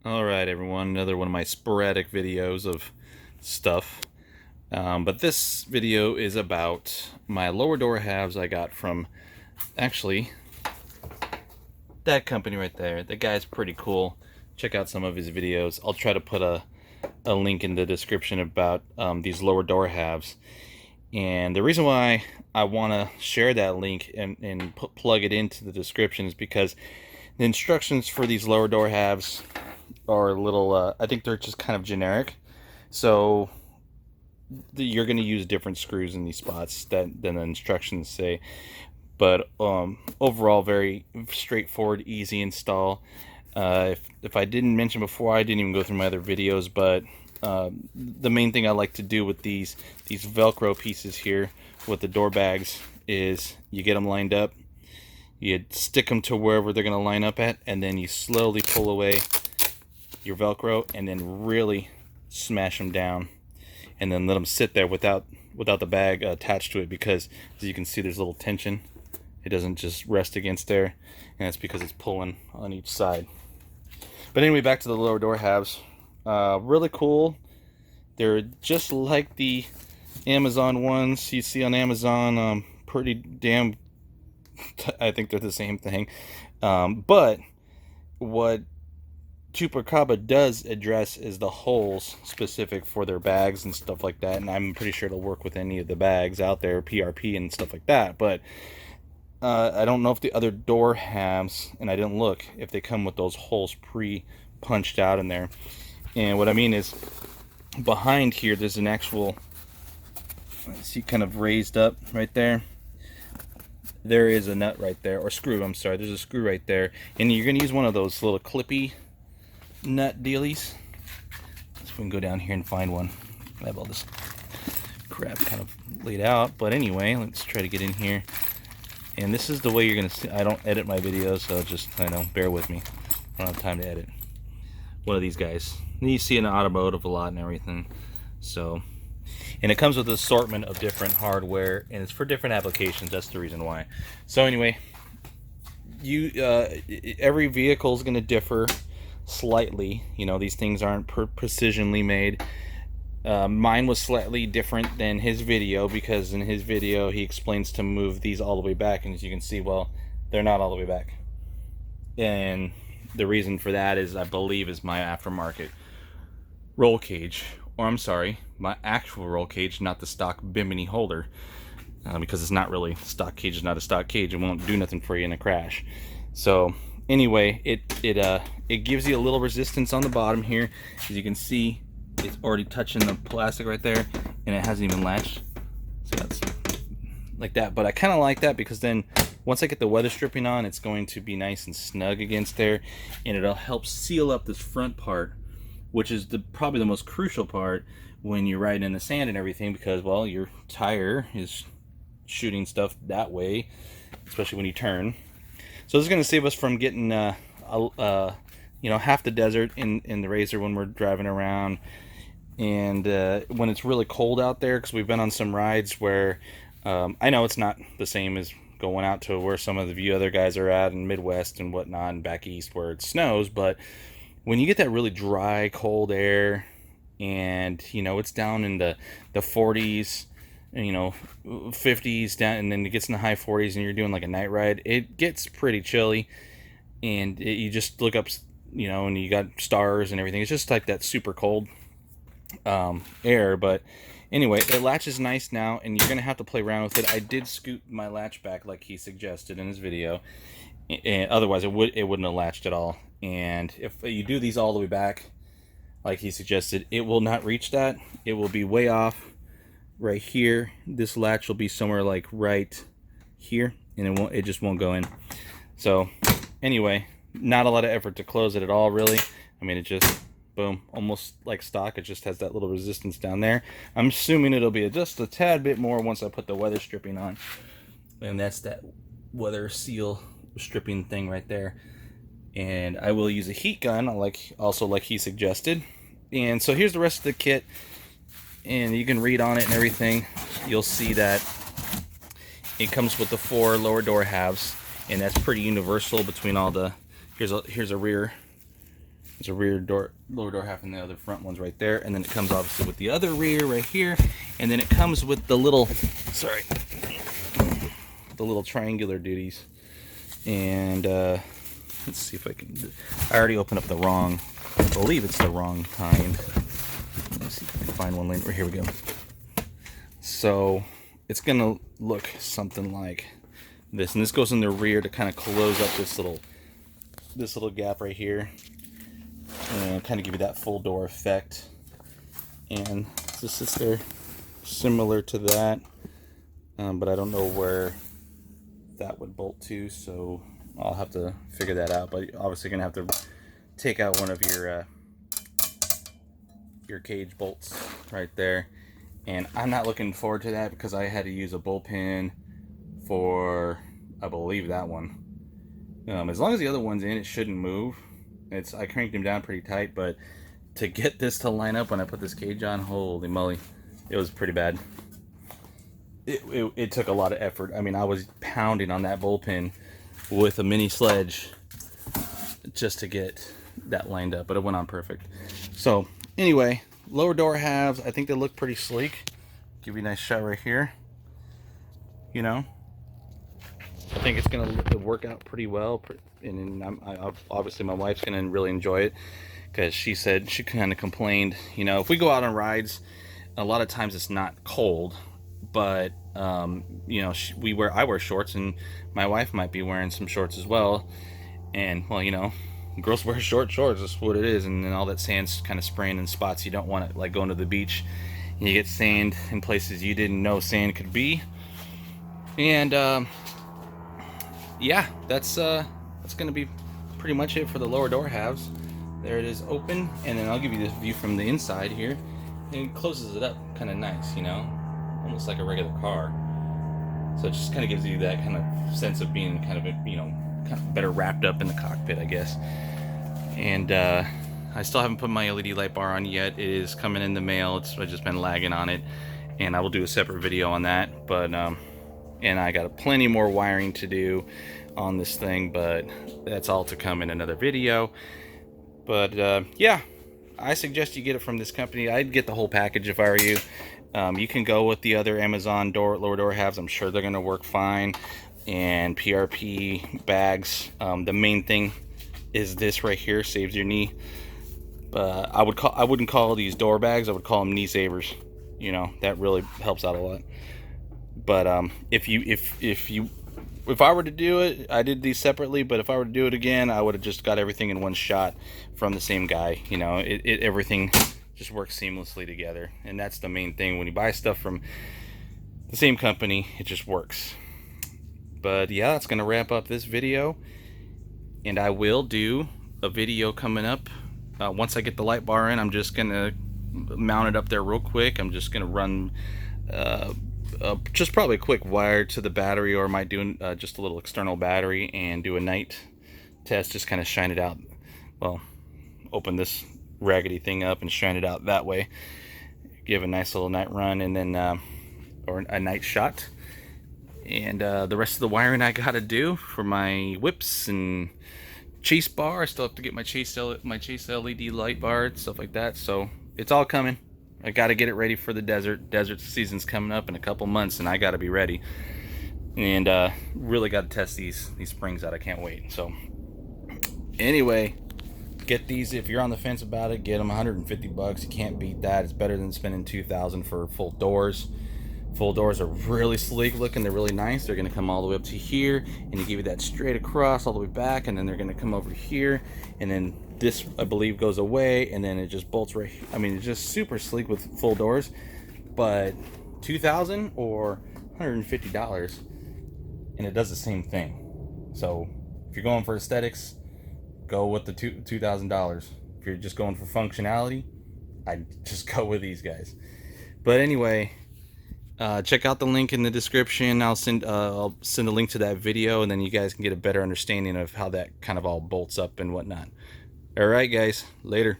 Alright everyone, another one of my sporadic videos of stuff. But this video is about my lower door halves I got from, actually, that company right there. The guy's pretty cool. Check out some of his videos. I'll try to put a link in the description about these lower door halves. And the reason why I want to share that link and plug it into the description is because the instructions for these lower door halves are a little, I think they're just kind of generic. So you're going to use different screws in these spots than the instructions say. But overall, very straightforward, easy install. If I didn't mention before, I didn't even go through my other videos, but the main thing I like to do with these Velcro pieces here with the door bags is you get them lined up, you stick them to wherever they're going to line up at, and then you slowly pull away your Velcro and then really smash them down, and then let them sit there without the bag attached to it, because as you can see there's a little tension. It doesn't just rest against there, and that's because it's pulling on each side. But anyway, back to the lower door halves. Really cool. They're just like the Amazon ones you see on Amazon. Pretty damn, I think they're the same thing. But what Chupacabra does address is the holes specific for their bags and stuff like that, and I'm pretty sure it'll work with any of the bags out there, PRP and stuff like that. But I don't know if the other door halves, and I didn't look, if they come with those holes pre-punched out in there. And what I mean is, behind here there's an actual, see, kind of raised up right there. There is a nut right there, or screw, I'm sorry, there's a screw right there. And you're going to use one of those little clippy nut dealies. So we can go down here and find one. I have all this crap kind of laid out, but anyway, let's try to get in here. And this is the way you're gonna see. I don't edit my videos, so just, I know, bear with me. I don't have time to edit. One of these guys. And you see in automotive a lot and everything. So, and it comes with an assortment of different hardware, and it's for different applications. That's the reason why. So anyway, every vehicle is gonna differ slightly. You know, these things aren't precisionally made. Mine was slightly different than his video, because in his video he explains to move these all the way back, and as you can see, well, they're not all the way back. And the reason for that is, I believe, is my aftermarket roll cage, or I'm sorry, my actual roll cage, not the stock bimini holder, because it's not really, stock cage is not a stock cage. It won't do nothing for you in a crash. So anyway, it gives you a little resistance on the bottom here. As you can see, it's already touching the plastic right there, and it hasn't even latched. So that's like that. But I kind of like that, because then once I get the weather stripping on, it's going to be nice and snug against there, and it'll help seal up this front part, which is probably the most crucial part when you're riding in the sand and everything, because, well, your tire is shooting stuff that way, especially when you turn. So this is going to save us from getting you know, half the desert in the Razor when we're driving around, and when it's really cold out there, because we've been on some rides where I know it's not the same as going out to where some of the other guys are at in Midwest and whatnot, and back east where it snows. But when you get that really dry, cold air, and, you know, it's down in the 40s, you know, 50s down, and then it gets in the high 40s, and you're doing like a night ride, it gets pretty chilly, and you just look up, you know, and you got stars and everything. It's just like that super cold air. But anyway, it latches nice now, and you're gonna have to play around with it. I did scoot my latch back like he suggested in his video, and otherwise it wouldn't have latched at all. And if you do these all the way back like he suggested, it will not reach that. It will be way off right here. This latch will be somewhere like right here, and it just won't go in. So anyway, not a lot of effort to close it at all, really. I mean, it just, boom, almost like stock. It just has that little resistance down there. I'm assuming it'll be just a tad bit more once I put the weather stripping on, and that's that weather seal stripping thing right there. And I will use a heat gun, also like he suggested. And so here's the rest of the kit, and you can read on it and everything. You'll see that it comes with the 4 lower door halves, and that's pretty universal between all the. Here's a rear There's a rear door, lower door half, and the other front one's right there. And then it comes obviously with the other rear right here. And then it comes with the little, sorry, the little triangular duties. And let's see if I can, I already opened up the wrong, I believe it's the wrong kind. Let's see if I can find one later. Here we go. So it's gonna look something like this, and this goes in the rear to kind of close up this little gap right here, and kind of give you that full door effect. And this is there, similar to that, but I don't know where that would bolt to, so I'll have to figure that out. But obviously gonna have to take out one of your cage bolts right there, and I'm not looking forward to that because I had to use a bullpen for, I believe, that one. As long as the other one's in, it shouldn't move. I cranked him down pretty tight, but to get this to line up when I put this cage on, holy moly, it was pretty bad. It took a lot of effort. I mean, I was pounding on that bullpen with a mini sledge just to get that lined up, but it went on perfect. So anyway, lower door halves, I think they look pretty sleek. Give you a nice shot right here. You know, I think it's gonna work out pretty well, and obviously my wife's gonna really enjoy it, because she said, she kind of complained, you know, if we go out on rides, a lot of times it's not cold, but you know, I wear shorts, and my wife might be wearing some shorts as well, and well, you know, girls wear shorts, that's what it is. And then all that sand's kind of spraying in spots you don't want to, like going to the beach and you get sand in places you didn't know sand could be. And yeah, that's gonna be pretty much it for the lower door halves. There it is, open, and then I'll give you this view from the inside here, and it closes it up kind of nice, you know, almost like a regular car. So it just kind of gives you that kind of sense of being kind of, you know, kind of better wrapped up in the cockpit, I guess. And I still haven't put my LED light bar on yet. It is coming in the mail. I've just been lagging on it, and I will do a separate video on that. But and I got plenty more wiring to do on this thing, but that's all to come in another video. But yeah, I suggest you get it from this company. I'd get the whole package if I were you. You can go with the other Amazon lower door halves. I'm sure they're going to work fine. And PRP bags. The main thing is this right here, saves your knee. I wouldn't call these door bags. I would call them knee savers. You know, that really helps out a lot. But if I were to do it, I did these separately, but if I were to do it again, I would have just got everything in one shot from the same guy. You know, everything just works seamlessly together, and that's the main thing. When you buy stuff from the same company, it just works. But yeah, that's gonna wrap up this video, and I will do a video coming up once I get the light bar in. I'm just gonna mount it up there real quick. I'm just gonna run just probably a quick wire to the battery, or I might do just a little external battery and do a night test, just kind of shine it out. Well, open this raggedy thing up and shine it out that way, give a nice little night run, and then or a night shot. And the rest of the wiring I gotta do for my whips and chase bar, I still have to get my chase LED light bar and stuff like that. So it's all coming. I got to get it ready for the desert season's coming up in a couple months, and I got to be ready. And really got to test these springs out. I can't wait. So anyway, get these. If you're on the fence about it, get them. $150. You can't beat that. It's better than spending $2,000 for full doors. Full doors are really sleek looking. They're really nice. They're going to come all the way up to here, and you give you that straight across all the way back, and then they're going to come over here, and then this, I believe, goes away, and then it just bolts right here. I mean, it's just super sleek with full doors. But $2,000 or $150, and it does the same thing. So if you're going for aesthetics, go with the $2,000. If you're just going for functionality, I'd just go with these guys. But anyway, check out the link in the description. I'll send a link to that video, and then you guys can get a better understanding of how that kind of all bolts up and whatnot. All right, guys, later.